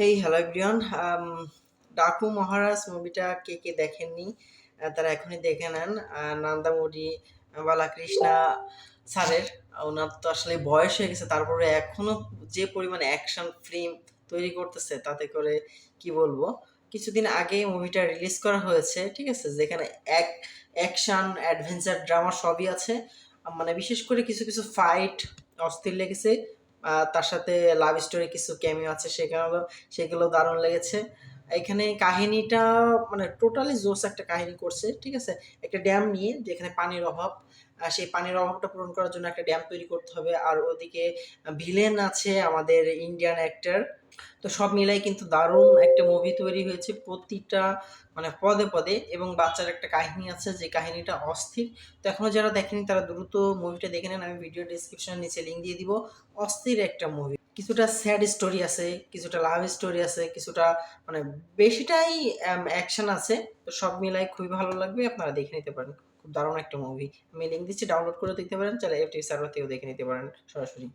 Hey hello everyone. Daku মহারাজ মুভিটা কে কে দেখেননি তারা এখনই দেখে নেন। নন্দামুরি বালাকৃষ্ণা স্যারের, ওনার তো আসলে বয়স হয়ে গেছে, তারপরে এখনো যে পরিমাণে অ্যাকশন ফিল্ম তৈরি করতেছে তাতে করে কি বলবো। কিছুদিন আগে মুভিটা রিলিজ করা হয়েছে, ঠিক আছে, যেখানে এক অ্যাকশন অ্যাডভেঞ্চার ড্রামা সবই আছে। মানে বিশেষ করে কিছু কিছু ফাইট অস্থির লেগেছে। তার সাথে লাভ স্টোরি কিছু ক্যামিও আছে, সেগুলো দারুণ লেগেছে। এখানে কাহিনীটা মানে টোটালি জোস একটা কাহিনী করছে, ঠিক আছে। একটা ড্যাম নিয়ে, যেখানে পানির অভাব, সেই পানির অভাবটা পূরণ করার জন্য একটা ড্যাম তৈরি করতে হবে। আর ওদিকে ভিলেন আছে আমাদের ইন্ডিয়ান অ্যাক্টর। তো সব মিলাই কিন্তু দারুণ একটা মুভি তৈরি হয়েছে প্রতিটা মানে পদে পদে, এবং বাচ্চার একটা কাহিনী আছে যে কাহিনীটা অস্থির। তো এখনো যারা দেখেনি তারা দ্রুত মুভিটা দেখে নেন, আমি ভিডিও ডিসক্রিপশনের নিচে লিঙ্ক দিয়ে দিব। অস্থির একটা মুভি, কিছুটা স্যাড স্টোরি আছে, কিছুটা লাভ স্টোরি আছে, কিছুটা মানে বেশিটাই অ্যাকশন আছে। তো সব মিলাই খুবই ভালো লাগবে, আপনারা দেখে নিতে পারেন। খুব দারুণ একটা মুভি, আমি লিঙ্ক দিচ্ছি, ডাউনলোড করে দেখতে পারেন, চাইলে এফটিভি সার্ভার থেকেও দেখে নিতে পারেন সরাসরি।